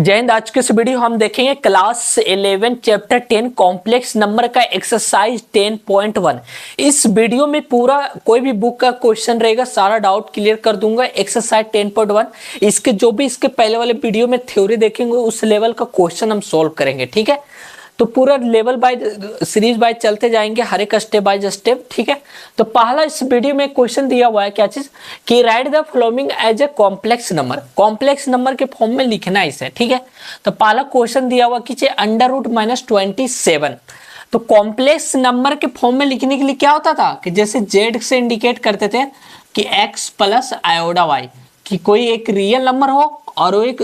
जय हिंद। आज के इस वीडियो हम देखेंगे क्लास 11 चैप्टर 10 कॉम्प्लेक्स नंबर का एक्सरसाइज 10.1। इस वीडियो में पूरा कोई भी बुक का क्वेश्चन रहेगा, सारा डाउट क्लियर कर दूंगा। एक्सरसाइज 10.1 इसके जो भी इसके पहले वाले वीडियो में थ्योरी देखेंगे उस लेवल का क्वेश्चन हम सोल्व करेंगे, ठीक है। तो पूरा लेवल बाय सीरीज बाय चलते जाएंगे, हर एक स्टेप बाय स्टेप, ठीक है। तो पहला इस वीडियो में क्वेश्चन दिया हुआ है, क्या चीज कि write the following as a complex number. Complex number के फॉर्म में लिखना है इसे, ठीक है। तो पहला क्वेश्चन दिया हुआ कि √-27। तो कॉम्प्लेक्स नंबर के फॉर्म में लिखने के लिए क्या होता था कि जैसे जेड से इंडिकेट करते थे कि x प्लस आयोडा वाई, कि कोई एक रियल नंबर हो और वो एक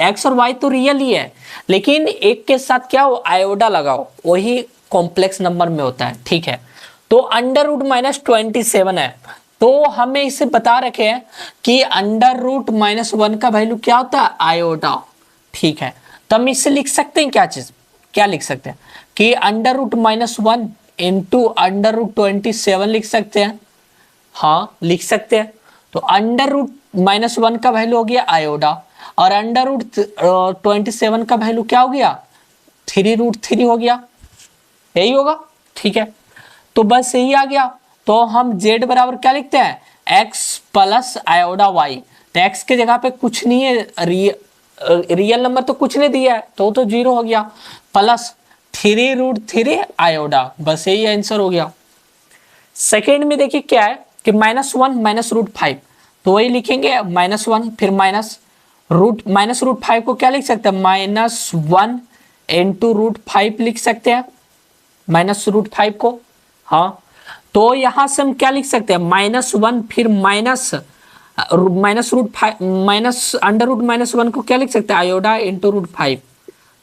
एक्स और वाई तो रियल ही है, लेकिन एक के साथ क्या हो आयोडा लगाओ, वही कॉम्प्लेक्स नंबर में होता है, ठीक है। तो √-27 है, तो हमें इसे बता रखे हैं कि √-1 का वैल्यू क्या होता है आयोडा, ठीक है। तो हम इससे लिख सकते हैं क्या चीज, क्या लिख सकते हैं कि √-1 इंटू √27 लिख सकते हैं, हाँ लिख सकते हैं। तो √-1 का वैल्यू हो गया आयोडा और √27 का वैल्यू क्या हो गया 3√3 हो गया, यही होगा, ठीक है। तो बस यही आ गया। तो हम z बराबर क्या लिखते हैं x प्लस आयोडा y। तो x के जगह पे कुछ नहीं है, रियल नंबर तो कुछ नहीं दिया है तो 0 हो गया, प्लस 3√3 आयोडा, बस यही आंसर हो गया। सेकेंड में देखिए क्या है कि -1 -√5, तो वही लिखेंगे -1 फिर -√5 को क्या लिख सकते हैं -1 इंटू √5 लिख सकते हैं, -√5 को, हाँ। तो यहां से हम क्या लिख सकते हैं -1 फिर √1 को क्या लिख सकते हैं आयोडा इंटू √5।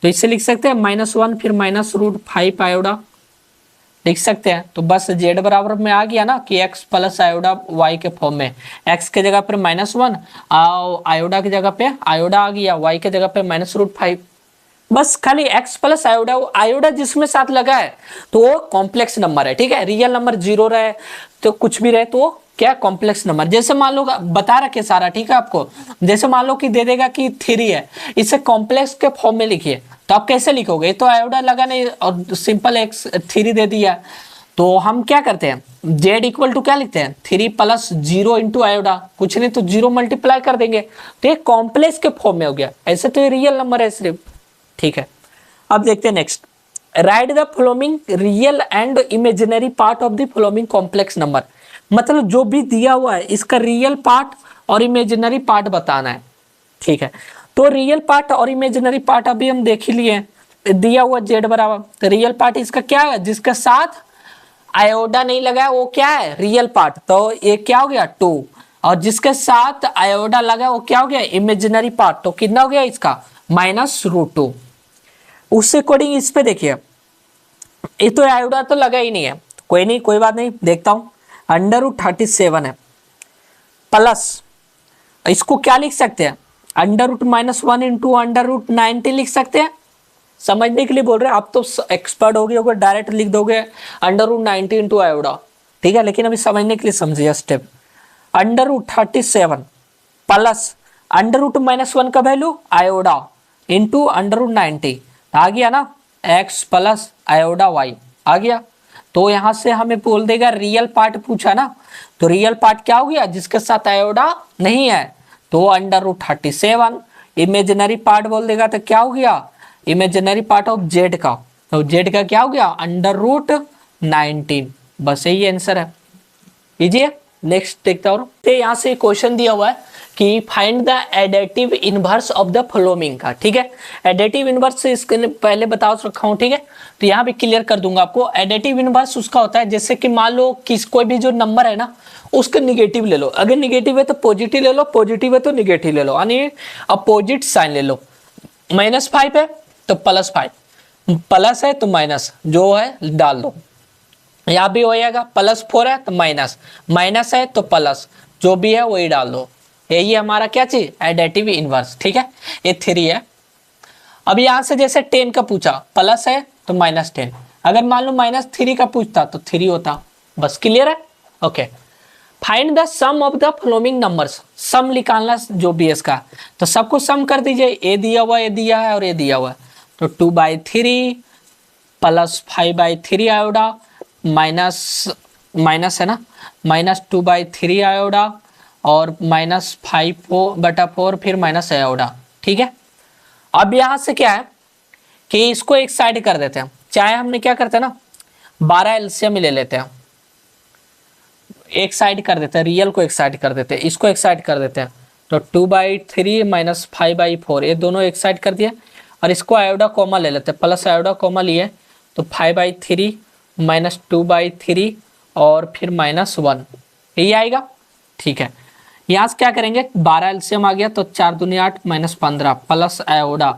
तो इससे लिख सकते हैं -1 फिर -√5 आयोडा लिख सकते हैं। तो बस z बराबर में आ गया ना कि x प्लस आयोडा y के फॉर्म में, x के जगह पर -1 आयोडा की जगह पे आयोडा आ गया, y के जगह पे -√5। बस खाली x प्लस आयोडा, आयोडा जिसमें साथ लगा है तो वो कॉम्प्लेक्स नंबर है, ठीक है। रियल नंबर 0 रहे तो कुछ भी रहे तो क्या कॉम्प्लेक्स नंबर। जैसे मान लो बता रखे सारा, ठीक है आपको, जैसे मान लो कि दे देगा कि 3 है, इसे कॉम्प्लेक्स के फॉर्म में लिखिए, तो आप कैसे लिखोगे, तो आयोडा लगा नहीं और सिंपल x 3 दे दिया। तो हम क्या करते हैं z इक्वल टू क्या लिखते हैं 3 + 0 इंटू आयोडा, कुछ नहीं तो 0 मल्टीप्लाई कर देंगे, तो ये कॉम्प्लेक्स के फॉर्म में हो गया। ऐसे तो ये रियल नंबर है सिर्फ, ठीक है। अब देखते हैं next, right the following real and imaginary part of the following complex number. मतलब जो भी दिया हुआ है इसका रियल पार्ट और इमेजिनरी पार्ट बताना है, ठीक है। तो रियल पार्ट और इमेजिनरी पार्ट अभी हम देख ही लिए, दिया हुआ z बराबर, तो रियल पार्ट इसका क्या है जिसके साथ आयोडा नहीं लगा है वो क्या है रियल पार्ट, तो ये क्या हो गया 2, और जिसके साथ आयोडा लगा वो क्या हो गया इमेजिनरी पार्ट, तो कितना हो गया इसका -√2। उससे अकॉर्डिंग इस पे देखिए, ये तो आयोडा तो लगा ही नहीं है, कोई नहीं कोई बात नहीं, देखता हूं √37 है प्लस, इसको क्या लिख सकते हैं √-1 इंटू √90 लिख सकते हैं। समझने के लिए बोल रहे हैं, आप तो एक्सपर्ट हो गए होगे, डायरेक्ट लिख दोगे √90 इंटू आयोडा, ठीक है। लेकिन अभी समझने के लिए समझिए स्टेप, √37 प्लस √-1 का वैल्यू आयोडा इंटू √90, आ गया ना x प्लस आयोडा y आ गया। तो यहां से हमें बोल देगा रियल पार्ट पूछा ना, तो रियल पार्ट क्या हो गया जिसके साथ आयोडा नहीं है तो √37, इमेजिनरी पार्ट बोल देगा तो क्या हो गया इमेजिनरी पार्ट ऑफ z का, तो z का क्या हो गया √19, बस यही आंसर है। लीजिए नेक्स्ट देखता हूं, यहाँ से क्वेश्चन दिया हुआ है कि find the additive inverse of the following का, ठीक है। एडिटिव इनवर्स इसके पहले बता रखा हूं, ठीक है। तो यहाँ पे क्लियर कर दूंगा आपको। एडिटिव इनवर्स उसका होता है जैसे कि मान लो किस कोई भी जो नंबर है ना उसका निगेटिव ले लो, अगर निगेटिव है तो पॉजिटिव ले लो, पॉजिटिव है तो निगेटिव ले लो, यानी अपोजिट साइन ले लो। -5 है तो +5, प्लस है तो माइनस, जो है डाल दो, यहाँ भी हो जाएगा। +4 है तो माइनस है तो प्लस, जो भी है वही डाल दो, यही हमारा क्या चीज एडिटिव इनवर्स, ठीक है। ये 3 है। अब यहां से जैसे 10 का पूछा, प्लस है तो -10, अगर मान लो -3 का पूछता तो 3 होता, बस क्लियर है, okay. Find the sum of the following numbers, sum निकालना जो भी है इसका, तो सबको सम कर दीजिए। ए दिया हुआ, ए दिया है और ए दिया हुआ है, तो 2/3 प्लस 5/3 आयोडा माइनस माइनस है ना, -2/3 आयोडा और -5/4 फिर माइनस आयोडा। ठीक है, अब यहां से क्या है कि इसको एक साइड कर देते हैं, चाहे हमने क्या करते हैं ना 12 एलसीएम ले लेते हैं, एक साइड कर देते हैं, रियल को एक साइड कर देते हैं, इसको एक साइड कर देते हैं, तो 2/3 माइनस 5/4 ये दोनों एक साइड कर दिए, और इसको आयोडा कॉमा ले लेते हैं, प्लस आयोडा कॉमा लिए तो 5/3 माइनस 2/3 और फिर -1 यही आएगा। ठीक है, यहाँ से क्या करेंगे 12 एलसीएम आ गया तो 4 दूनी 8 -15 प्लस आयोडा,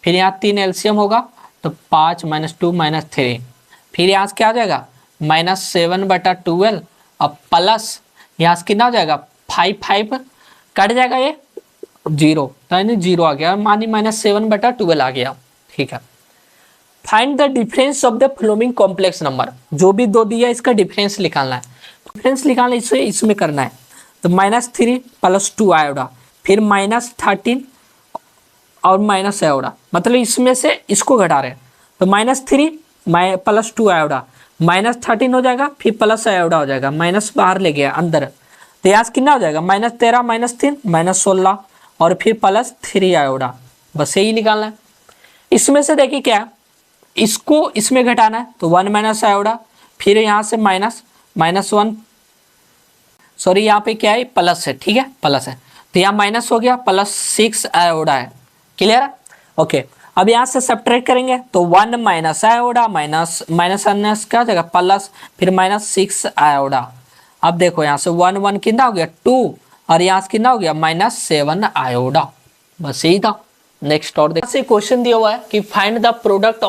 फिर यहाँ 3 एलसीएम होगा तो 5 -2 -3, फिर यहाँ से क्या आ जाएगा -7/12 अब प्लस यहाँ से कितना हो जाएगा 5 कट जाएगा ये 0, तो यानी 0 आ गया, मानी -7/12 आ गया। ठीक है, find the difference of the following complex number, जो भी दो दिया इसका डिफरेंस निकालना है, डिफरेंस निकालना इसे इसमें करना है, तो -3 + 2 आयोडा, फिर -13 और माइनस आयोडा, मतलब इसमें से इसको घटा रहे हैं, तो -3 + 2 आयोडा -13 हो जाएगा, फिर प्लस आयोडा हो जाएगा, माइनस बाहर ले गया अंदर, तो यहाँ से कितना हो जाएगा -13 -3 -16 और फिर +3 आयोडा, बस यही निकालना है। इसमें से देखिए क्या इसको इसमें घटाना है, तो 1 माइनस आयोडा, फिर यहाँ से -1 सॉरी यहाँ पे क्या है प्लस है, ठीक है प्लस है, तो यहाँ माइनस हो गया, +6 आयोडा है, क्लियर है। ओके, अब यहाँ से सब्ट्रैक्ट करेंगे तो 1 माइनस आयोडा माइनस क्या हो जाएगा प्लस, फिर -6 आयोडा। अब देखो यहाँ से 1 1 कितना हो गया 2 और यहाँ से कितना हो गया -7 आयोडा, बस यही था। नेक्स्ट और देखिए क्वेश्चन दिया हुआ है कि find the product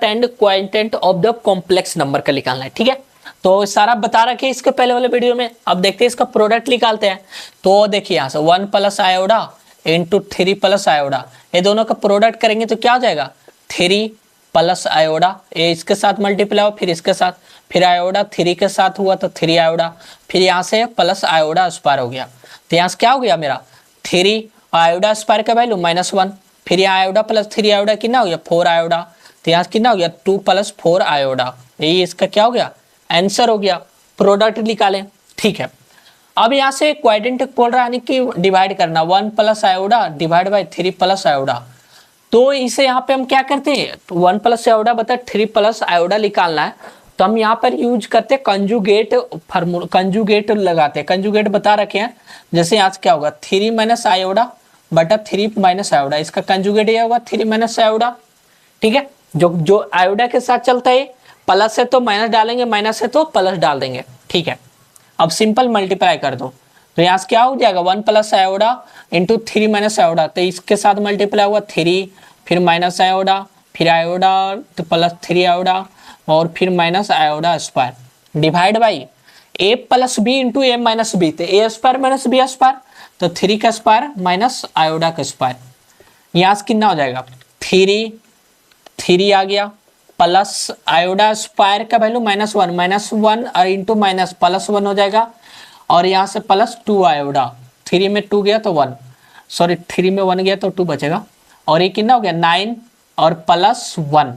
and quantity of the complex number का निकालना है। ठीक है, तो सारा बता रखे इसके पहले वाले वीडियो में। अब देखते हैं इसका प्रोडक्ट निकालते हैं। तो देखिए यहाँ से 1 + आयोडा इंटू 3 + आयोडा, ये दोनों का प्रोडक्ट करेंगे तो क्या हो जाएगा 3 + आयोडा, ये इसके साथ मल्टीप्लाई हो फिर इसके साथ, फिर आयोडा 3 के साथ हुआ तो 3 आयोडा, फिर यहाँ से प्लस आयोडा स्क्वायर हो गया, तो यहाँ से क्या हो गया मेरा 3 आयोडा स्क्वायर का वैल्यू -1, फिर यहाँ आयोडा +3 आयोडा कितना हो गया 4 आयोडा, तो यहाँ कितना हो गया 2 + 4 आयोडा, यही इसका क्या हो गया आंसर हो गया। प्रोडक्ट निकालें। ठीक है, अब यहाँ से क्वाड्रेंटिक बोल रहा है यानी कि डिवाइड करना, 1 + आयोडा डिवाइड बाय 3 + आयोडा, तो इसे यहाँ पे हम क्या करते हैं 1 + आयोडा बता 3 + आयोडा निकालना है, तो हम यहाँ पर यूज करते हैं कंजुगेट फार्मूला, कंजुगेट लगाते हैं, कंजुगेट बता रखे हैं। जैसे यहाँ से क्या होगा 3 - आयोडा बटा 3 - आयोडा, इसका कंजुगेट यह होगा 3 - आयोडा। ठीक है, जो आयोडा के साथ चलता है प्लस है तो माइनस डालेंगे, माइनस है तो प्लस डाल देंगे। ठीक है, अब सिंपल मल्टीप्लाई कर दो, तो यहाँ से क्या हो जाएगा 1 + आयोडा इंटू 3 - आयोडा, तो इसके साथ मल्टीप्लाई हुआ 3, फिर माइनस आयोडा, फिर आयोडा तो +3 आयोडा और फिर minus iota square divide by a + b into a - b, तो a square minus b square, तो 3 का स्क्वायर माइनस आयोडा का स्क्वायर, यहाँ से कितना हो जाएगा 3 आ गया प्लस आयोडा स्क्वायर का वैल्यू -1 और इंटू माइनस +1 हो जाएगा, और यहाँ से +2 आयोडा, 3 में 2 गया तो 1, सॉरी 3 में 1 गया तो 2 बचेगा, और ये कितना हो गया 9 और +1,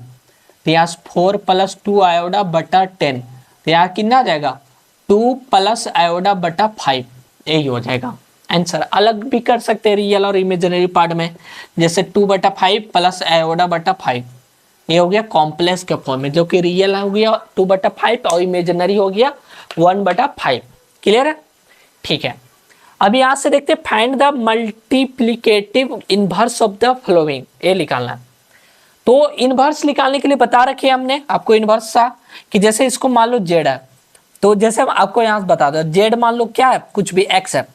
तो यहाँ 4 + 2 आयोडा बटा 10, तो यहाँ कितना आ जाएगा 2 + आयोडा बटा 5, यही हो जाएगा आंसर। अलग भी कर सकते हैं रियल और इमेजिनरी पार्ट में, जैसे 2/5 प्लस आयोडा बटा 5, ये हो गया कॉम्प्लेक्स के फॉर्म में, जो कि रियल हो गया 2/5 और इमेजिनरी हो गया 1/5। क्लियर है। ठीक है, अब यहाँ से देखते हैं find the multiplicative inverse of the following, ये निकालना है। तो इनवर्स निकालने के लिए बता रखे हमने आपको इनवर्स सा कि जैसे इसको मान लो जेड है, तो जैसे हम आपको यहाँ बता दो जेड मान लो क्या है कुछ भी एक्स है,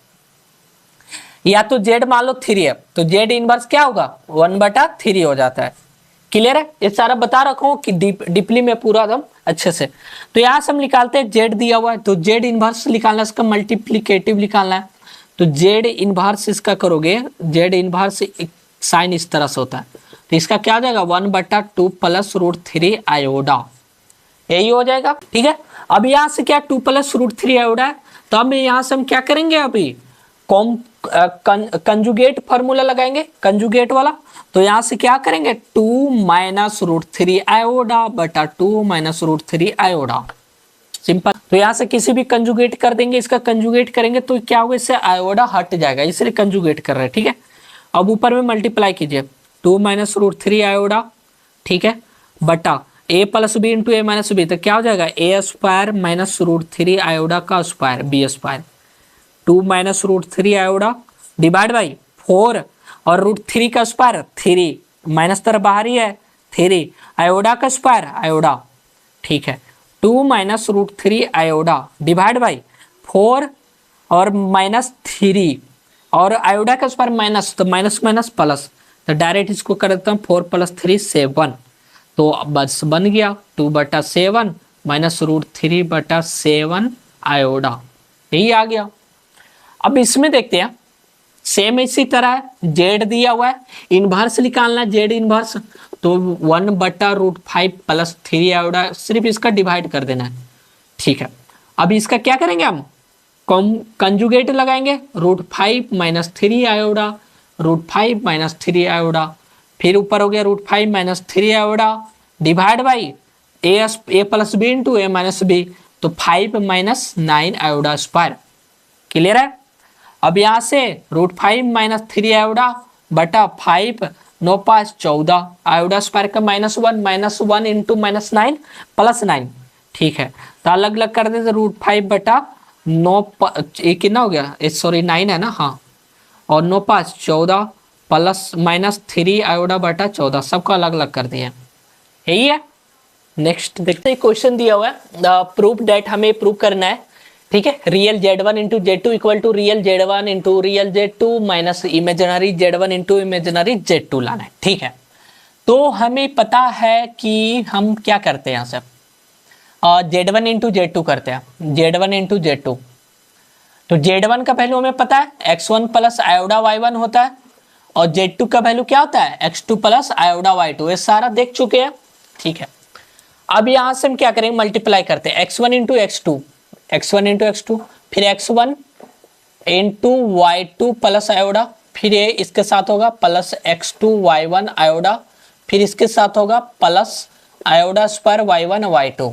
या तो जेड मान लो 3 है, तो जेड इनवर्स क्या होगा 1/3 हो जाता है। क्लियर है, ये सारा बता रखा हूँ कि डीपली में पूरा एकदम अच्छे से। तो यहाँ से हम निकालते हैं जेड दिया हुआ है, तो जेड इनवर्स निकालना है, इसका मल्टीप्लिकेटिव निकालना है, तो जेड इनवर्स इसका करोगे, जेड इनवर्स साइन इस तरह से होता है, तो इसका क्या आ जाएगा 1/2 + √3 आयोडा। यही हो जाएगा। ठीक है, अब यहाँ से क्या 2 प्लस रूट 3 आयोडा है, तो अब यहाँ से हम क्या करेंगे, अभी कंजुगेट फार्मूला लगाएंगे, कंजुगेट वाला। तो यहाँ से क्या करेंगे 2 माइनस रूट 3 आयोडा बटा 2 माइनस रूट 3 आयोडा, सिंपल। तो यहाँ से किसी भी कंजुगेट कर देंगे, इसका कंजुगेट करेंगे तो क्या होगा, इससे आयोडा हट जाएगा, इसलिए कंजुगेट कर रहे हैं। ठीक है, अब ऊपर में मल्टीप्लाई कीजिए 2 माइनस रूट 3 आयोडा, ठीक है, बटा a plus B into A minus B, तो क्या हो जाएगा A square minus root 3 iota का square B square, 2 minus root 3 iota divide by 4 और रूट 3 का स्क्वायर 3, माइनस तरफ बाहर ही है 3, आयोडा का स्क्वायर आयोडा, ठीक है, 2 minus root 3 iota divide by 4 और माइनस 3 और आयोडा का स्क्वायर माइनस, तो माइनस माइनस प्लस, तो डायरेक्ट इसको कर देता हूँ 4 प्लस 3 7, तो बस बन गया 2/7 माइनस रूट 3/7 आयोडा, यही आ गया। अब इसमें देखते हैं सेम इसी तरह है, जेड दिया हुआ है, इनवर्स निकालना है, जेड इनवर्स, तो 1/√5 प्लस 3 आयोडा, सिर्फ इसका डिवाइड कर देना है। ठीक है, अब इसका क्या करेंगे हम, कंजुगेट लगाएंगे, √5 माइनस 3 आयोडा, √5 माइनस 3 आयोडा, फिर ऊपर हो गया √5 minus 3 iota divide by A plus B into A minus B, तो 5 माइनस 9 आयोडा स्क्वायर, क्लियर है। अब यहाँ से √5 माइनस 3 आयोडा बटा 5 9 5 14 आयोडा स्क्वायर का -1 इंटू -9 प्लस 9, ठीक है, तो अलग अलग कर देते √5 बटा 9 कितना हो गया, सॉरी 9 है ना, हाँ, और 9 5 14 प्लस -3 आयोडा बटा 14, सबको अलग अलग कर दिए, यही है। नेक्स्ट देखते हैं, क्वेश्चन दिया हुआ है प्रूफ डेट, हमें प्रूव करना है, ठीक है, real Z1 into Z2 equal to real Z1 into real Z2 minus imaginary Z1 into imaginary Z2 लाना है। ठीक है, तो हमें पता है कि हम क्या करते हैं, यहाँ से Z1 इंटू Z2 करते हैं, Z1 इंटू Z2, तो Z1 का वैल्यू हमें पता है x1 प्लस आयोडा y1 होता है, और Z2 का वैल्यू क्या होता है x2 प्लस आयोडा y2, ये सारा देख चुके हैं। ठीक है, अब यहाँ से हम क्या करेंगे, मल्टीप्लाई करते हैं x1 into x2, x1 into x2, फिर x1 इंटू y2 प्लस आयोडा, फिर ये इसके साथ होगा प्लस x2 y1 आयोडा, फिर इसके साथ होगा प्लस आयोडा स्क्वायर y1 y2,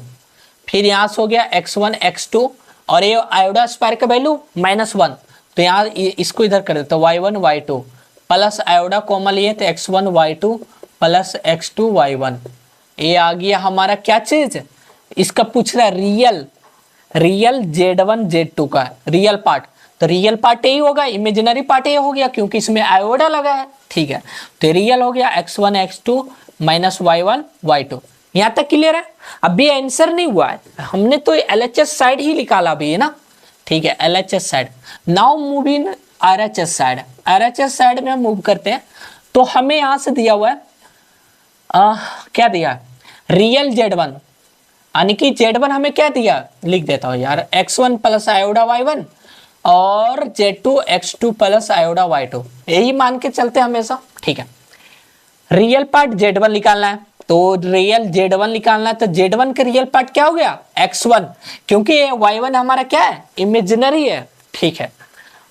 फिर यहाँ से हो गया x1 x2, और ये आयोडा स्क्वायर का वैल्यू -1, तो यहाँ इसको इधर कर देते y1 y2 प्लस आयोडा कॉमन लिए तो x1 y2 plus x2 y1, ये आ गया हमारा क्या चीज, इसका पूछ रहा है रियल Z1 Z2 का रियल पार्ट, तो रियल पार्ट यही होगा, इमेजिनरी पार्ट ये हो गया क्योंकि इसमें आयोडा लगा है। ठीक है, तो रियल हो गया x1 x2 minus y1 y2, यहाँ तक क्लियर है। अभी आंसर नहीं हुआ है, हमने तो LHS साइड ही निकाला अभी, है ना। ठीक है, LHS side, now move in RHS side, RHS side में हम मूव करते हैं, तो हमें यहाँ से दिया हुआ है क्या दिया है, रियल Z1, यानी कि Z1 हमें क्या दिया, लिख देता हूँ यार, x1 प्लस आयोडा y1 और Z2 x2 प्लस आयोडा y2, यही मान के चलते हैं हमेशा। ठीक है, रियल पार्ट Z1 निकालना है, तो रियल Z1 निकालना है, तो Z1 का रियल पार्ट क्या हो गया x1, क्योंकि y1 हमारा क्या है इमेजिनरी है। ठीक है,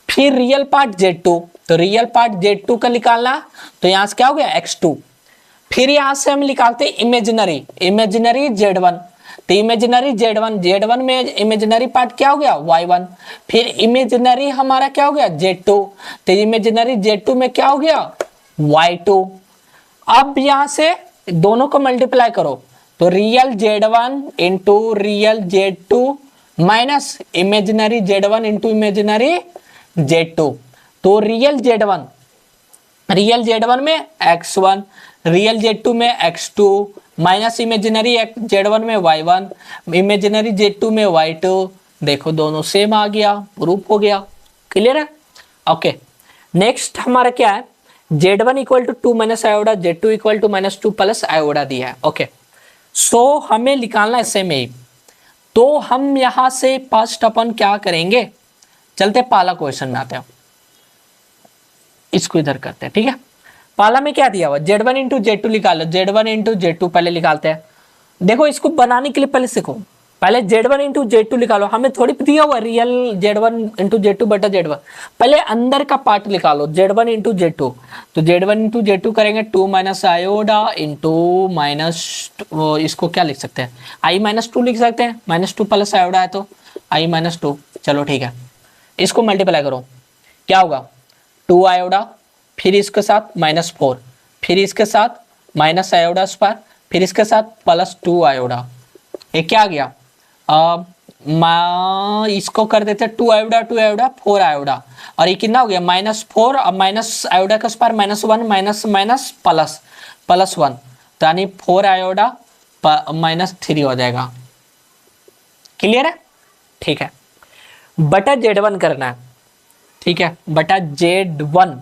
फिर रियल पार्ट Z2, तो रियल पार्ट Z2 का निकालना, तो यहाँ से क्या हो गया x2, फिर यहाँ से हम निकालते इमेजिनरी Z1, तो इमेजिनरी Z1 में इमेजिनरी पार्ट क्या हो गया y1, फिर इमेजिनरी हमारा क्या हो गया Z2, तो इमेजिनरी Z2 में क्या हो गया y2। अब यहाँ से दोनों को मल्टीप्लाई करो, तो real Z1 into real Z2 minus imaginary Z1 into imaginary Z2, तो रियल Z1 में x1, रियल Z2 में x2 माइनस इमेजिनरी Z1 में y1, इमेजिनरी Z2 में y2, देखो दोनों सेम आ गया, प्रूफ हो गया, क्लियर है। ओके, नेक्स्ट हमारा क्या है, Z1 equal to 2 minus iota, Z2 equal to -2 plus iota दिया है। ओके, सो हमें निकालना है सेम ही, तो हम यहां से फर्स्ट अपन क्या करेंगे, चलते पहला क्वेश्चन में आते हैं, इसको इधर करते हैं। ठीक है, पहला में क्या दिया हुआ Z1 इंटू Z2 निकालो, Z1 इंटू Z2 पहले निकालते हैं, देखो इसको बनाने के लिए पहले सीखो, पहले Z1 इंटू Z2 निकालो, हमें थोड़ी दिया हुआ रियल Z1 इंटू Z2 बटा Z1, पहले अंदर का पार्ट निकालो Z1 इंटू Z2, तो Z1 इंटू Z2 करेंगे 2 माइनस आयोडा इंटू माइनस, इसको क्या लिख सकते हैं, I माइनस 2 लिख सकते हैं, -2 प्लस आयोडा है तो I माइनस 2, चलो ठीक है, इसको मल्टीप्लाई करो, क्या होगा 2 आयोडा, फिर इसके साथ -4, फिर इसके साथ माइनस आयोडा स्क्वायर, फिर इसके साथ +2 आयोडा, ये क्या आ गया, इसको कर देते 2 आयोडा 2 आयोडा 4 आयोडा, और ये कितना हो गया -4, अब माइनस आयोडा का स्क्वायर -1 माइनस माइनस प्लस +1, तो यानी 4 आयोडा -3 हो जाएगा। क्लियर है? ठीक है, बटा Z1 करना है, ठीक है, बटा Z1,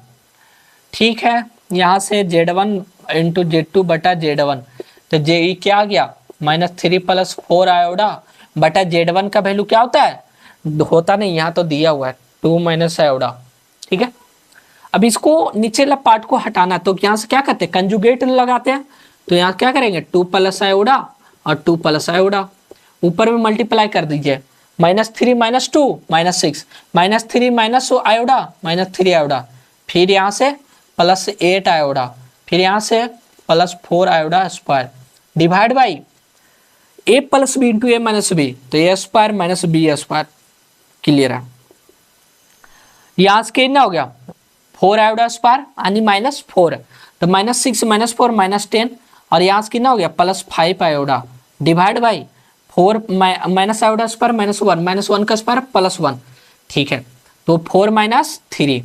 ठीक है, यहाँ से Z1 इंटू Z2 बटा Z1, तो जे क्या आ गया -3 + 4 आयोडा बटा Z1 का वैल्यू क्या होता है, होता नहीं, यहाँ तो दिया हुआ है 2 माइनस आयोडा, ठीक है। अब इसको नीचे वाला पार्ट को हटाना, तो यहाँ से क्या करते हैं, कंजुगेट लगाते हैं, तो यहाँ क्या करेंगे 2 + आयोडा और 2 + आयोडा, ऊपर में मल्टीप्लाई कर दीजिए, -3 - 2 -6, -3 - आयोडा -3 आयोडा, फिर यहाँ से +8 आयोडा, फिर यहाँ से +4 iota square, divide by a + b into a - b, तो a square minus B square. Clear है? यहाँ से कितना हो गया 4 आयोडा स्क्वायर यानी -4, तो -6 -4 -10, और यहाँ से कितना हो गया +5 आयोडा, divide by 4 minus iota square -1 का स्क्वायर +1, ठीक है, तो 4 - 3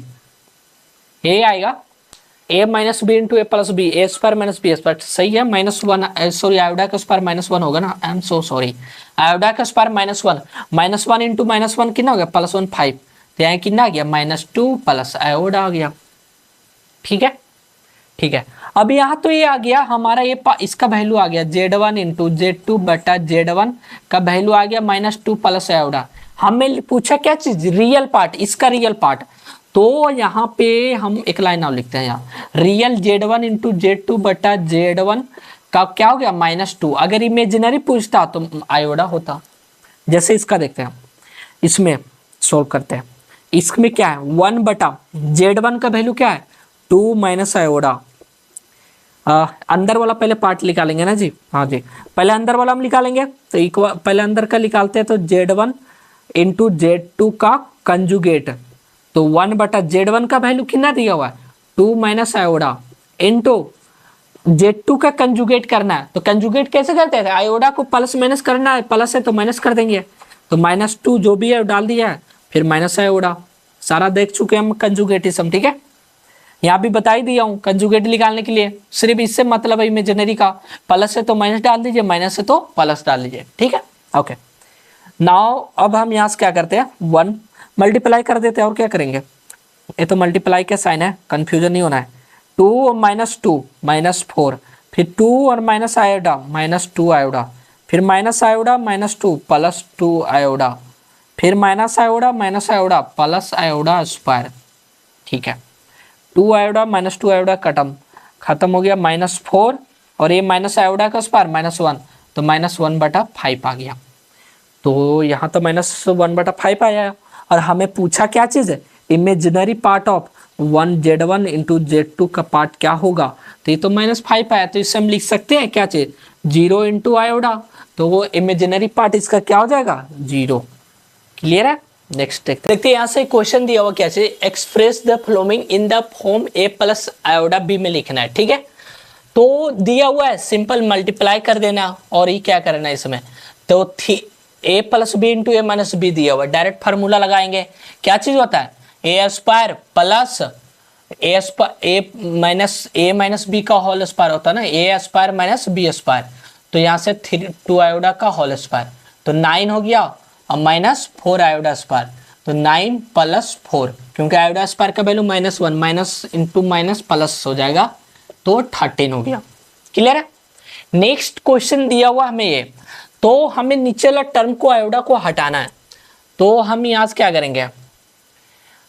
ये आएगा a - b into a + b, a square minus B square, सही है, -1, सॉरी आयोडा का स्क्वायर -1 होगा ना, आई एम सो सॉरी, आयोडा का स्क्वायर -1 इंटू -1 कितना हो गया +1 5, तो यहाँ कितना आ गया -2 प्लस आयोडा आ गया। ठीक है, ठीक है, अब यहाँ तो ये आ गया हमारा, ये इसका वैल्यू आ गया Z1 इंटू Z2 बटा Z1 का वैल्यू आ गया -2 प्लस आयोडा। हमें पूछा क्या चीज, रियल पार्ट, इसका रियल पार्ट, तो यहाँ पे हम एक लाइन नाम लिखते हैं, यहाँ रियल Z1 इंटू Z2 बटा Z1 का क्या हो गया -2, अगर इमेजिनरी पूछता तो आयोडा होता। जैसे इसका देखते हैं, इसमें सोल्व करते हैं, इसमें क्या है 1 बटा Z1 का वैल्यू क्या है 2 माइनस आयोडा, अंदर वाला पहले पार्ट निकालेंगे ना जी, हाँ जी, पहले अंदर वाला हम निकालेंगे, तो पहले अंदर का निकालते हैं, तो Z1 इंटू Z2 का कंजुगेट, तो 1 बटा Z1 का वैल्यू कितना दिया हुआ है 2 माइनस आयोडा इंटू Z2 का कंजुगेट करना है, तो कंजुगेट कैसे करते थे, आयोडा को प्लस माइनस करना है, प्लस है तो माइनस कर देंगे, तो -2 जो भी है डाल दिया है, फिर माइनस आयोडा, सारा देख चुके हम कंजुगेटिज्म। ठीक है, यहाँ भी बता ही दिया हूँ, कंजुगेट निकालने के लिए सिर्फ इससे मतलब है इमेजिनरी का, प्लस है तो माइनस डाल दीजिए, माइनस है तो प्लस डाल दीजिए। ठीक है, ओके, नाउ अब हम यहाँ से क्या करते हैं 1 मल्टीप्लाई कर देते हैं, और क्या करेंगे, ये तो मल्टीप्लाई का साइन है, कंफ्यूजन नहीं होना है, 2 और -2 -4, फिर 2 और माइनस आयोडा -2 आयोडा, फिर माइनस आयोडा -2 प्लस 2 आयोडा, फिर माइनस आयोडा प्लस आयोडा स्क्वायर। ठीक है, 2 आयोडा -2 आयोडा खत्म हो गया, -4 और ये माइनस आयोडा का स्क्वायर -1, तो -1 बटा 5 आ गया, तो यहाँ तो -1 बटा 5 आया, और हमें पूछा क्या चीज़ है, imaginary part of 1 Z1 into Z2 का पार्ट क्या होगा, तो ये तो -5 आया, तो इससे हम लिख सकते हैं क्या चीज 0 इंटू आयोडा, तो वो इमेजिनरी पार्ट इसका क्या हो जाएगा 0। क्लियर है? नेक्स्ट देखते हैं, यहाँ से क्वेश्चन दिया हुआ क्या चीज, express the following in the form a plus iota b में लिखना है। ठीक है, तो दिया हुआ है, सिंपल मल्टीप्लाई कर देना, और ये क्या करना है इसमें, तो a plus B into A minus B दिया हुआ, डायरेक्ट फार्मूला लगाएंगे, क्या चीज होता है A square plus A minus B का होल स्क्वायर होता है ना, A square minus B square, तो यहाँ से 2 आयोडा का होल स्क्वायर, तो 9 हो गया, और -4 आयोडा स्क्वायर, तो 9 + 4, क्योंकि आयोडा स्क्वायर का value -1, minus into minus plus हो जाएगा, तो 13 हो गया। क्लियर है? नेक्स्ट क्वेश्चन दिया हुआ हमें ये, तो हमें नीचे वाला टर्म को आयोडा को हटाना है, तो हम यहाँ से क्या करेंगे,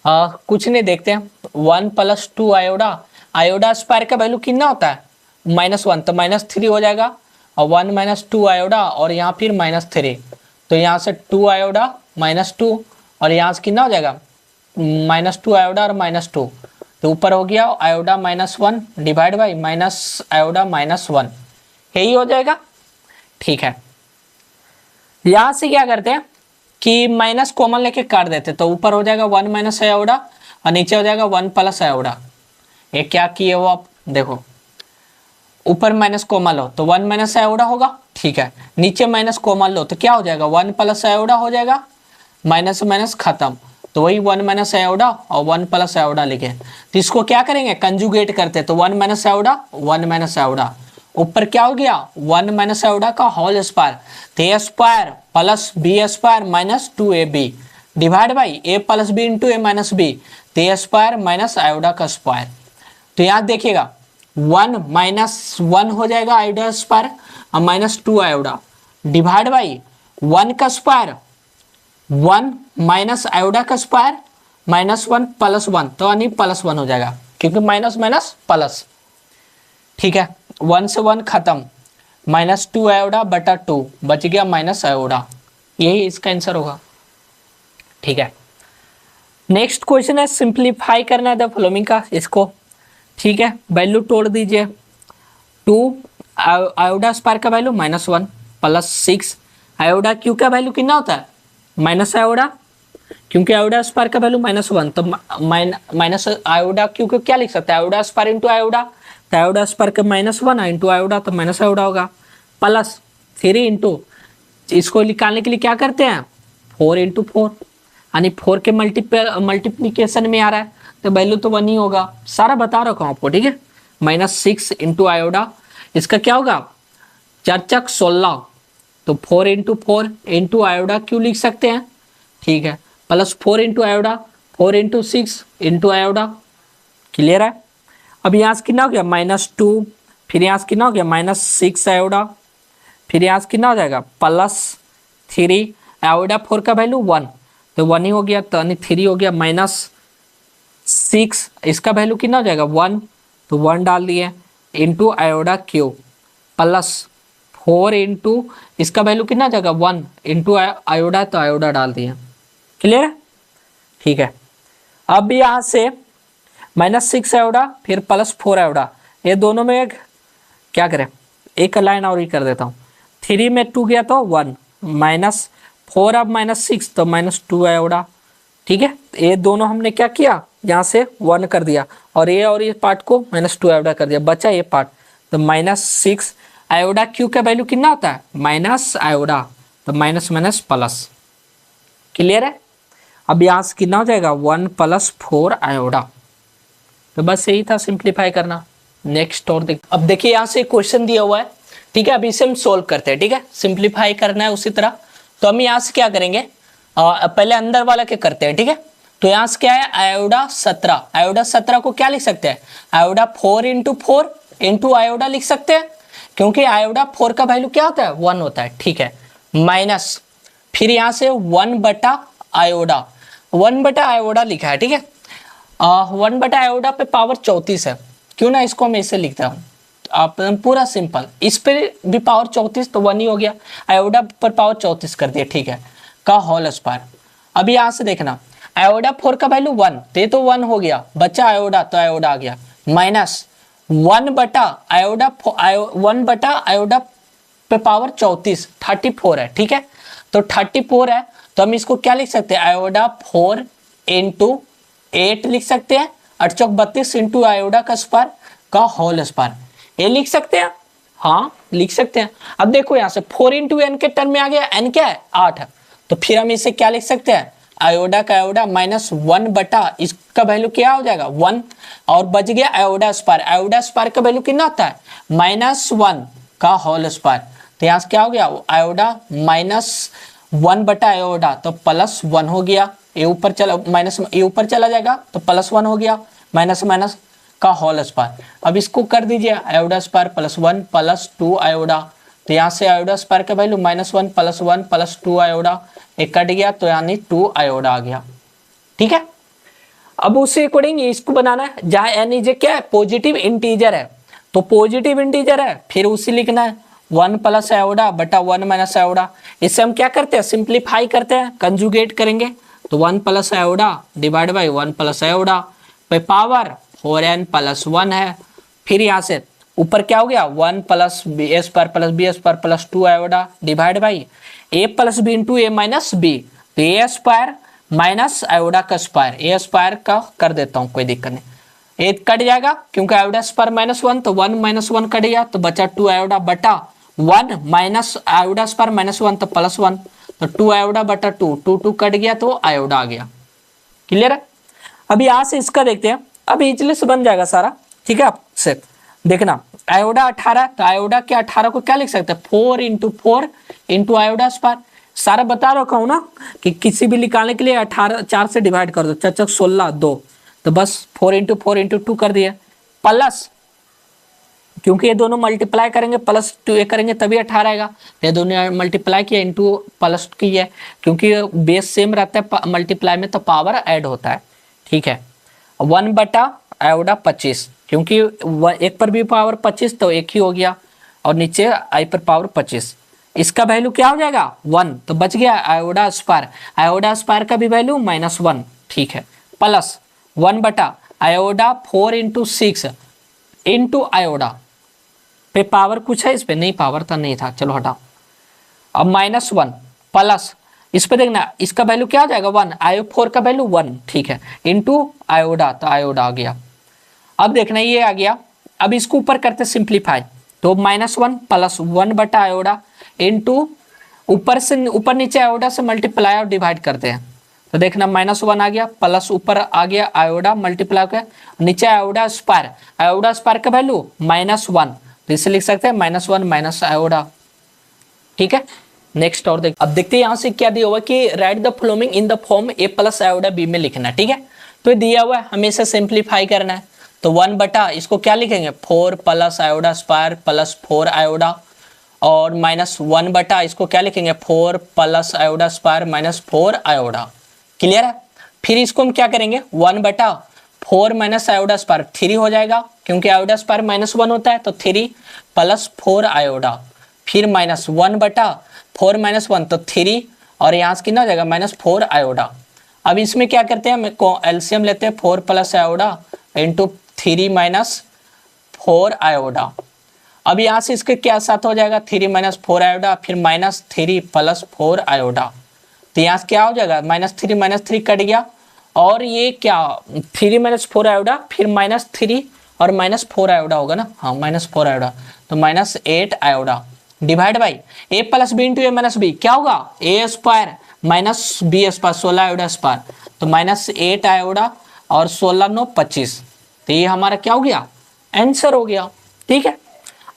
कुछ नहीं, देखते हैं 1 + 2 आयोडा, आयोडा स्क्वायर का वैल्यू कितना होता है -1, तो -3 हो जाएगा, और 1 माइनस 2 आयोडा और यहाँ फिर -3, तो यहाँ से 2 आयोडा -2 और यहाँ से कितना हो जाएगा -2 आयोडा और -2, तो ऊपर हो गया आयोडा -1 डिवाइड बाई माइनस आयोडा -1, यही हो जाएगा। ठीक है, यहाँ से क्या करते हैं कि माइनस कॉमन लेके काट देते, तो ऊपर हो जाएगा 1 माइनस आयोडा और नीचे हो जाएगा 1 प्लस आयोडा। ये क्या किए हो आप देखो, ऊपर माइनस कॉमन लो तो 1 माइनस आयोडा होगा, ठीक है, नीचे माइनस कॉमन लो तो क्या हो जाएगा 1 प्लस आयोडा हो जाएगा, माइनस माइनस खत्म, तो वही 1 माइनस आयोडा और 1 प्लस आयोडा लिखे, तो इसको क्या करेंगे कंजुगेट करते, तो 1 माइनस आयोडा 1 माइनस आयोडा, ऊपर क्या हो गया 1 माइनस आयोडा का होल स्क्वायर, तो A square plus B square minus 2ab divide by A plus B into A minus B, तो ए स्क्वायर माइनस आयोडा का स्क्वायर, तो यहाँ देखिएगा 1 माइनस 1 हो जाएगा आयोडा स्क्वायर और -2 आयोडा डिवाइड बाई 1 का स्क्वायर 1 माइनस आयोडा का स्क्वायर -1 प्लस 1, तो यानी +1 हो जाएगा क्योंकि माइनस माइनस प्लस, ठीक है, 1 से 1 खत्म, -2 आयोडा बटा 2 बच गया माइनस आयोडा, यही इसका आंसर होगा। ठीक है, नेक्स्ट क्वेश्चन है सिंप्लीफाई करना है द फॉलोइंग का, इसको ठीक है वैल्यू तोड़ दीजिए, 2 आयोडा स्क्वायर का वैल्यू -1 प्लस 6 आयोडा क्यू का वैल्यू कितना होता है माइनस आयोडा, क्योंकि आयोडा स्क्वायर का वैल्यू -1, तो माइनस आयोडा क्यू को क्या लिख सकते हैं आयोडा स्क्वायर इंटू आयोडा, तो आयोडा स्क्वायर का -1 इंटू आयोडा तो माइनस आयोडा होगा, प्लस 3 इंटू, इसको निकालने के लिए क्या करते हैं 4 इंटू 4, यानी 4 के मल्टीप्लीकेशन में आ रहा है तो वैल्यू तो 1 ही होगा, सारा बता रखा हूँ आपको, ठीक है, -6 इंटू आयोडा, इसका क्या होगा 4 चक 16, तो 4 इंटू 4 इंटू आयोडा क्यों लिख सकते हैं, ठीक है, plus 4 into iota 4 into 6 into iota, clear है। अब यहाँ से कितना हो गया -2, फिर यहाँ से कितना हो गया -6 आयोडा, फिर यहाँ से कितना हो जाएगा +3 आयोडा 4 का वैल्यू 1, तो 1 ही हो गया, तो 3 हो गया -6, इसका वैल्यू कितना हो जाएगा 1, तो 1 डाल दिए इंटू आयोडा क्यू प्लस 4 इंटू इसका वैल्यू कितना आ जाएगा 1 इंटू आयोडा, तो आयोडा डाल दिए, क्लियर है। ठीक है, अब यहाँ से -6 आयोडा फिर +4 आयोडा, ये दोनों में एक क्या करें एक लाइन और ही कर देता हूँ, 3 में 2 गया तो 1 -4 अब -6 तो -2 आयोडा, ठीक है, ये दोनों हमने क्या किया यहाँ से 1 कर दिया और ये पार्ट को -2 आयोडा कर दिया, बचा ये पार्ट, तो -6 आयोडा क्यू का वैल्यू कितना होता है माइनस आयोडा, तो माइनस माइनस प्लस, क्लियर है। अब यहाँ से कितना हो जाएगा 1 + 4 आयोडा, तो बस यही था सिंप्लीफाई करना। नेक्स्ट और देख, अब देखिए यहाँ से क्वेश्चन दिया हुआ है, ठीक है, अभी इसे हम सोल्व करते हैं, ठीक है, सिंप्लीफाई करना है उसी तरह, तो हम यहाँ से क्या करेंगे पहले अंदर वाला क्या करते हैं, ठीक है, तो यहाँ से क्या है आयोडा 17, आयोडा 17 को क्या लिख सकते हैं आयोडा 4 इंटू 4 इंटू आयोडा लिख सकते हैं, क्योंकि आयोडा 4 का वैल्यू क्या होता है 1 होता है, ठीक है, माइनस फिर यहाँ से 1 बटा आयोडा, 1 बटा आयोडा लिखा है, ठीक है, 1 बटा आयोडा पे पावर 34 है, क्यों ना इसको मैं इसे लिखता हूँ आप पूरा सिंपल, इस पे भी पावर 34 तो 1 ही हो गया, आयोडा पर पावर 34 कर दिया, ठीक है, का होल स्क्वायर। अब यहाँ से देखना आयोडा 4 का वैल्यू 1, तो 1 हो गया, बचा आयोडा तो आयोडा आ गया, माइनस 1 बटा आयोडा 1 बटा आयोडा पे पावर 34 है, ठीक है, तो 34 है, तो हम इसको क्या लिख सकते हैं आयोडा 4 इंटू 8 लिख सकते हैं, 8 चौक 32 इंटू आयोडा का स्क्वायर का होल स्क्वायर, ये लिख सकते हैं, हाँ लिख सकते हैं। अब देखो यहाँ से 4 इंटू एन के टर्म में आ गया, एन क्या है 8 है, तो फिर हम इसे क्या लिख सकते हैं आयोडा का आयोडा माइनस 1 बटा इसका वैल्यू क्या हो जाएगा 1, और बच गया आयोडा स्क्वायर का वैल्यू कितना होता है -1 का होल स्क्वायर, तो यहाँ से क्या हो गया आयोडा -1 बटा आयोडा तो +1 हो गया, ये ऊपर चला माइनस ये ऊपर चला जाएगा तो +1 हो गया, माइनस माइनस का होल स्क्वायर। अब इसको कर दीजिए आयोडा स्क्वायर +1 + 2 आयोडा, तो यहाँ से आयोडा स्क्वायर का वैल्यू -1 + 1 + 2 आयोडा, एक कट गया तो यानी 2 आयोडा आ गया, ठीक है। अब उसी अकॉर्डिंग इसको बनाना है, जहाँ एन इज क्या है पॉजिटिव इंटीजर है, तो पॉजिटिव इंटीजर है फिर उसी लिखना है 1 प्लस आयोडा बटा 1 माइनस आयोडा। इससे हम क्या करते हैं, सिंप्लीफाई करते हैं, कंजुगेट करेंगे तो 1 प्लस आयोडा डिवाइड बाई 1 प्लस आयोडा पे पावर 4n प्लस 1 है। फिर यहाँ से ऊपर क्या हो गया, 1 plus B A square plus B square plus 2 iota divide by A plus B into A minus B, तो ए स्क्वायर माइनस आयोडा का स्क्वायर, ए स्क्वायर का कर देता हूँ, कोई दिक्कत नहीं, ए कट जाएगा क्योंकि आयोडा स्क्वायर माइनस 1, तो 1 माइनस 1 कट गया तो बचा 2 आयोडा बटा 1 माइनस आयोडा स्क्वायर माइनस 1 तो प्लस 1, तो 2 आयोडा बटा 2, 2 कट गया तो आयोडा आ गया। क्लियर है। अभी यहाँ से इसका देखते हैं, अब इजली से बन जाएगा सारा, ठीक है। आपसे देखना आयोडा 18, तो आयोडा के 18 को क्या लिख सकते हैं, 4 इंटू 4 इंटू आयोडा स्क्वायर। सारा बता रखा हूं ना कि किसी भी निकालने के लिए 18 4 से डिवाइड कर दो, 4 16 2, तो बस 4 इंटू 4 इंटू 2 कर दिए, प्लस क्योंकि ये दोनों मल्टीप्लाई करेंगे प्लस 2 ये करेंगे तभी 18 आएगा, ये दोनों मल्टीप्लाई किया इंटू प्लस किया है, क्योंकि बेस सेम रहता है मल्टीप्लाई में तो पावर ऐड होता है, ठीक है। 1 बटा आयोडा 25, क्योंकि एक पर भी पावर 25 तो एक ही हो गया, और नीचे आई पर पावर 25, इसका वैल्यू क्या हो जाएगा 1, तो बच गया आयोडा स्क्वायर, आयोडा स्क्वायर का भी वैल्यू -1, ठीक है, प्लस 1 बटा आयोडा 4 इंटू 6 इंटू आयोडा पे पावर कुछ है, इस पे नहीं पावर था, नहीं था, चलो हटाओ। अब -1 प्लस इस पे देखना इसका वैल्यू क्या हो जाएगा 1, आयो 4 का वैल्यू 1, ठीक है, इंटू आयोडा, तो आयोडा आ गया। अब देखना ये आ गया, अब इसको ऊपर करते सिंप्लीफाई, तो -1 प्लस 1 बटा आयोडा इंटू ऊपर से ऊपर नीचे आयोडा से मल्टीप्लाई और डिवाइड करते हैं, तो देखना -1 आ गया प्लस ऊपर आ गया आयोडा मल्टीप्लाई कर, नीचे आयोडा स्क्वायर का वैल्यू -1, तो इसे लिख सकते हैं -1 माइनस आयोडा, ठीक है। नेक्स्ट और अब देखते हैं यहाँ से क्या दिया हुआ कि write the following in the form A plus iota B में लिखना, ठीक है। तो दिया हुआ है हमें इसे सिंप्लीफाई करना है, तो 1 बटा इसको क्या लिखेंगे 4 प्लस आयोडा स्क्वायर प्लस 4 आयोडा, और -1 बटा इसको क्या लिखेंगे 4 प्लस आयोडा स्क्वायर माइनस 4 आयोडा। क्लियर है। फिर इसको हम क्या करेंगे 1 बटा 4 माइनस आयोडा स्क्वायर 3 हो जाएगा, क्योंकि आयोडा स्क्वायर -1 होता है, तो 3 प्लस 4 आयोडा, फिर -1 बटा 4 माइनस 1 तो 3, और यहाँ से कितना हो जाएगा -4 आयोडा। अब इसमें क्या करते हैं, एलसीएम लेते हैं, 4 प्लस आयोडा इंटू 3 माइनस 4 आयोडा। अब यहाँ से इसके क्या साथ हो जाएगा 3 माइनस 4 आयोडा, फिर -3 प्लस 4 आयोडा, तो यहाँ से क्या हो जाएगा -3 कट गया, और ये क्या 3 माइनस 4 आयोडा, फिर -3 और -4 आयोडा होगा ना, हाँ -4 आयोडा, तो -8 iota divide by A plus B into A minus B, क्या होगा A square minus B square 16 iota square, तो -8 आयोडा और 16 9 25, तो ये हमारा क्या हो गया आंसर हो गया, ठीक है।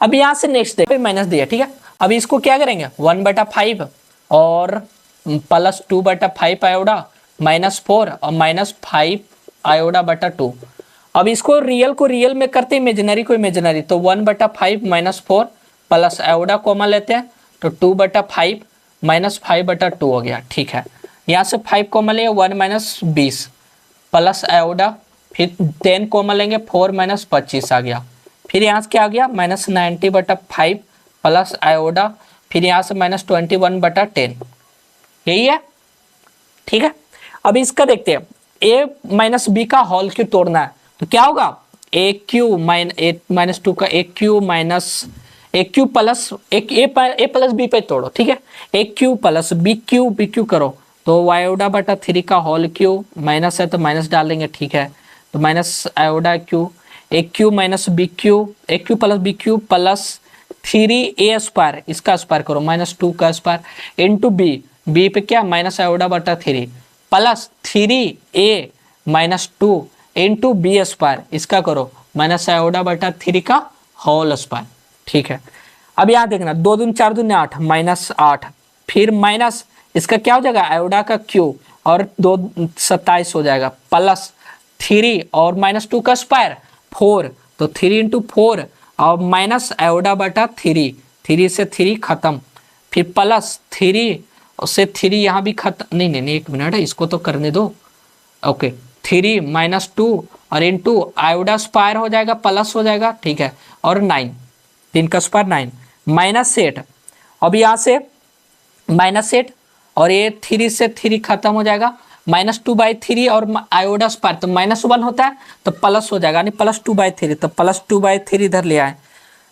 अब यहाँ से नेक्स्ट देखो माइनस दिया, ठीक है। अब इसको क्या करेंगे 1 बटा 5 और प्लस 2 बटा 5 आयोडा -4 और -5 आयोडा बटा 2। अब इसको रियल को रियल में करते इमेजिनरी को इमेजिनरी, तो 1 बटा 5 -4 प्लस आयोडा कॉमन लेते हैं, तो 2 बटा 5 -5 बटा 2 हो गया, ठीक है। यहाँ से 5 कॉमन लेंगे 1 माइनस 20 प्लस आयोडा, फिर 10 कॉमन लेंगे 4 माइनस 25 आ गया, फिर यहाँ से क्या आ गया -90 बटा 5 प्लस आयोडा, फिर यहाँ से -21 बटा 10, यही है, ठीक है। अब इसका देखते हैं a माइनस बी का होल क्यों तोड़ना है, तो क्या होगा a क्यू माइनस 2 का a cube minus a cube plus a plus B पे तोड़ो, ठीक है, a cube plus b cube करो, तो आयोडा बटा 3 का होल क्यू, माइनस है तो माइनस डाल देंगे, ठीक है, तो minus iota cube A cube minus B cube, A cube plus B cube plus 3a square, इसका स्क्वायर करो -2 का स्क्वायर इंटू बी पे क्या माइनस आयोडा बटा 3 plus 3a minus 2 into B square, इसका करो माइनस आयोडा बटा 3 का होल स्क्वायर, ठीक है। अब यहाँ देखना 2 दूनी 4 दूनी 8 -8, फिर माइनस इसका क्या हो जाएगा आयोडा का क्यू और 2 27 हो जाएगा, प्लस 3 और -2 का स्क्वायर 4, तो 3 इंटू 4 और माइनस आयोडा बटा 3 से 3 खत्म, फिर प्लस 3 से 3 यहाँ भी खत्म, नहीं एक मिनट है, इसको तो करने दो, ओके 3 -2 और इंटू आयोडा स्क्वायर हो जाएगा प्लस हो जाएगा, ठीक है, और 9 3 का स्क्वायर 9 -8, अब यहाँ से -8 और ये 3 से 3 खत्म हो जाएगा, -2/3 और आयोडा स्क्वायर तो -1 होता है तो प्लस हो जाएगा, यानी +2/3, तो +2/3 इधर ले आए।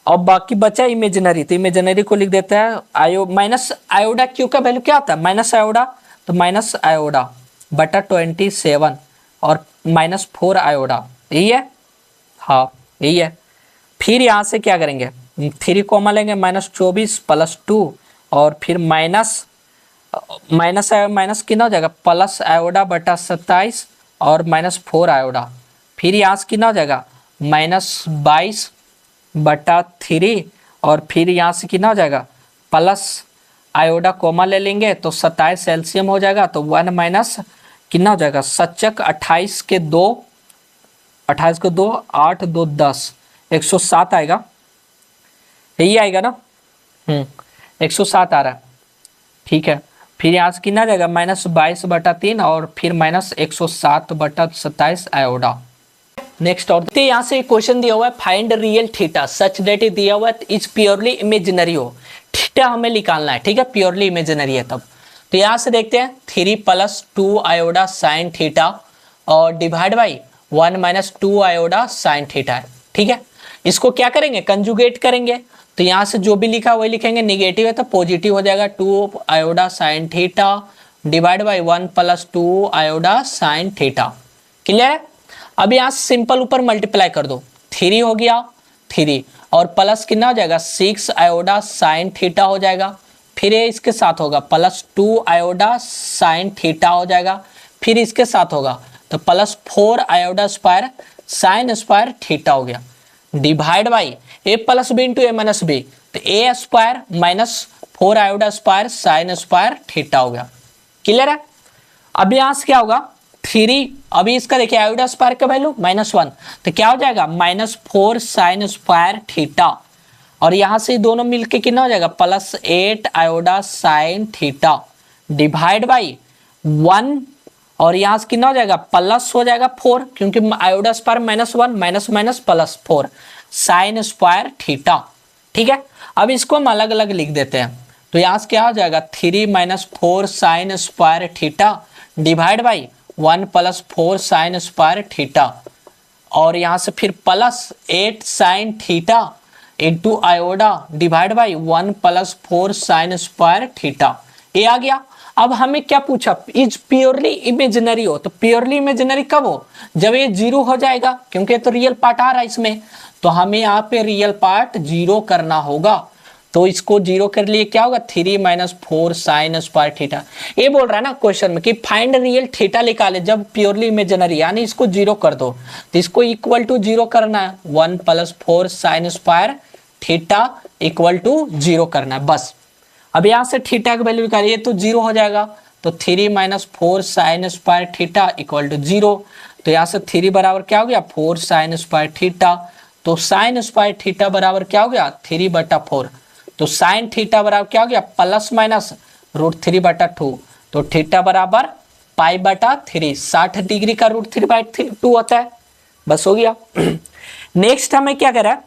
और बाकी बचा इमेजिनरी, तो इमेजिनरी को लिख देते हैं माइनस आयोडा क्यू का वैल्यू क्या होता है, माइनस आयोडा, तो माइनस आयोडा बटा 27 और -4 आयोडा, यही है, हाँ यही है। फिर यहाँ से क्या करेंगे, 3 कॉमा लेंगे, -24 + 2 और फिर माइनस कितना हो जाएगा, प्लस आयोडा बटा 27 और -4 आयोडा, फिर यहाँ से कितना हो जाएगा, -22 बटा 3 और फिर यहाँ से कितना हो जाएगा, प्लस आयोडा कोमा ले लेंगे तो 27 एलसीएम हो जाएगा, तो 1 माइनस कितना हो जाएगा, सच्चक 28 के 2 8 2 10 107 आएगा, यही आएगा ना, 107 आ रहा है, ठीक है। फिर यहाँ से कितना जाएगा, -22 बटा 3 और फिर -107 बटा 27 आयोडा। नेक्स्ट और यहाँ से क्वेश्चन दिया हुआ है, find real theta such that is दिया हुआ है इज प्योरली इमेजिनरी हो, थीटा हमें निकालना है, ठीक है, प्योरली इमेजिनरी है तब। तो यहाँ से देखते हैं 3 + 2 आयोडा साइन थीटा और divide by 1 - 2 iota sine theta है, ठीक है। इसको क्या करेंगे, कंजुगेट करेंगे, तो यहाँ से जो भी लिखा वही लिखेंगे, निगेटिव है तो पॉजिटिव हो जाएगा, 2 iota sine theta divide by 1 + 2 iota sine theta, clear है। अब यहाँ सिंपल ऊपर मल्टीप्लाई कर दो, 3 हो गया 3 और प्लस कितना हो जाएगा, 6 आयोडा साइन थीटा हो जाएगा, फिर ये इसके साथ होगा +2 आयोडा साइन थीटा हो जाएगा, फिर इसके साथ होगा तो +4 iota square sine square theta हो गया, divide by a + b × a - b, तो a square -4 iota square sine square theta हो गया, क्लियर है। अब यहाँ से क्या होगा 3, अभी इसका देखिए आयोडा स्क्वायर का वैल्यू -1, तो क्या हो जाएगा -4 साइन स्क्वायर थीटा, और यहाँ से दोनों मिलके कितना हो जाएगा +8 आयोडा साइन थीटा डिवाइड बाई 1 और यहाँ से कितना हो जाएगा प्लस हो जाएगा 4, क्योंकि आयोडा स्क्वायर -1 -- +4 साइन स्क्वायर थीटा, ठीक है। अब इसको हम अलग अलग लिख देते हैं, तो यहाँ से क्या हो जाएगा 3 - 4 sine square theta divide by 1 + 4 sine square theta, और यहाँ से फिर +8 sine theta into iota divide by 1 + 4 sine square theta, ये आ गया। अब हमें क्या पूछा, इज प्योरली इमेजिनरी हो, तो प्योरली इमेजिनरी कब हो, जब ये 0 हो जाएगा, क्योंकि तो रियल पार्ट आ रहा है इसमें, तो हमें यहाँ पे रियल पार्ट 0 करना होगा, तो इसको 0 कर लिए क्या होगा 3 - 4 साइन स्क्वायर थीटा। ये बोल रहा है ना क्वेश्चन में कि फाइंड रियल थीटा निकाले जब प्योरली इमेजिनरी, यानी इसको 0 कर दो, तो इसको इक्वल टू 0 करना है, 1 + 4 sine square theta equal to 0 करना है बस। अब यहाँ से थीटा की वैल्यू निकालिए तो 0 हो जाएगा, तो 3 - 4 sine square theta equal to 0, तो यहाँ से 3 बराबर क्या हो गया 4 साइन स्क्वायर थीटा, तो साइन स्क्वायर थीटा बराबर क्या हो गया 3/4, तो साइन थीटा बराबर क्या हो गया +-√3/2, तो थीटा बराबर π/3, 60 डिग्री का √3/2 होता है, बस हो गया। नेक्स्ट हमें क्या कह रहा है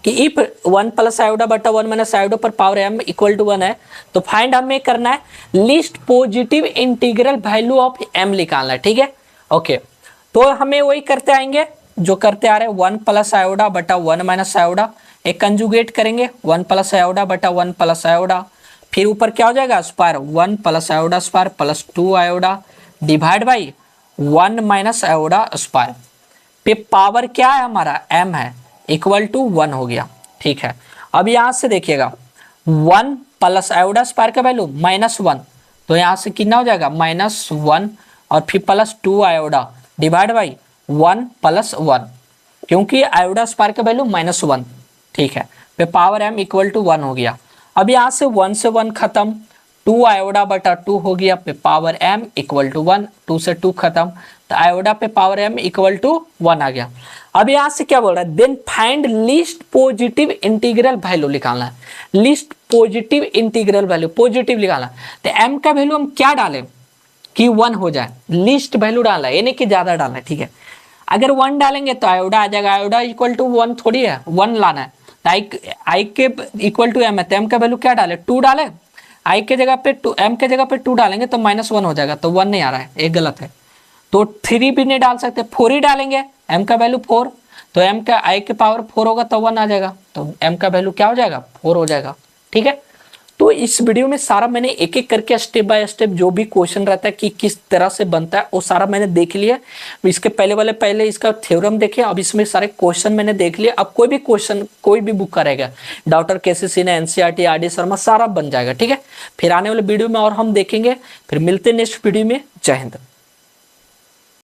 कि इफ 1 + आयोडा बटा 1 - आयोडा पर पावर m = 1 है, तो फाइंड हमें करना है least positive integral value of m निकालना है, ठीक है, ओके। तो हमें वही करते आएंगे जो करते आ रहे हैं, 1 + आयोडा बटा 1 - आयोडा, एक कंजुगेट करेंगे 1 + आयोडा बटा 1 + आयोडा, फिर ऊपर क्या हो जाएगा square 1 + iota square +2 iota divide by 1 - iota square, पे पावर क्या है हमारा m है इक्वल टू 1 हो गया, ठीक है। अब यहाँ से देखिएगा 1 + आयोडा स्क्वायर का वैल्यू -1, तो यहाँ से कितना हो जाएगा -1 और फिर +2 आयोडा डिवाइड बाई 1 + 1, क्योंकि आयोडा स्क्वायर का वैल्यू -1, ठीक है, पे पावर m इक्वल टू 1 हो गया। अब यहाँ से 1 से 1 खत्म, 2 आयोडा बटा 2 हो गया, पे पावर m इक्वल टू 1, 2 से 2 खत्म, तो आयोडा पे पावर m इक्वल टू 1 आ गया। अब यहाँ से क्या बोल रहा है, then find least positive integral value निकालना है, least positive integral value positive निकालना, तो m का वैल्यू हम क्या डालें कि 1 हो जाए, लीस्ट वैल्यू डालना है, यानी कि ज्यादा डालना है, ठीक है। अगर 1 डालेंगे तो आयोडा आ जाएगा, आयोडा इक्वल टू 1 थोड़ी है, 1 लाना है, आई के इक्वल टू एम है, तो एम का वैल्यू क्या डाले, 2 डाले, आई के जगह पे 2, एम के जगह पे 2 डालेंगे तो -1 हो जाएगा, तो 1 नहीं आ रहा है, एक गलत है। तो 3 भी नहीं डाल सकते, 4 ही डालेंगे, एम का वैल्यू 4, तो एम का आई के पावर 4 होगा तो 1 आ जाएगा, तो एम का वैल्यू क्या हो जाएगा, 4 हो जाएगा। ठीक है, तो इस वीडियो में सारा मैंने एक एक करके स्टेप बाय स्टेप जो भी क्वेश्चन रहता है कि किस तरह से बनता है वो सारा मैंने देख लिया। इसके पहले इसका थ्योरम देखे, अब इसमें सारे क्वेश्चन मैंने देख लिए। अब कोई भी क्वेश्चन कोई भी बुक का रहेगा, डॉक्टर केसीसी ने, एनसीईआरटी, आरडी शर्मा, सारा बन जाएगा। ठीक है, फिर आने वाले वीडियो में और हम देखेंगे। फिर मिलते हैं नेक्स्ट वीडियो में। जय हिंद।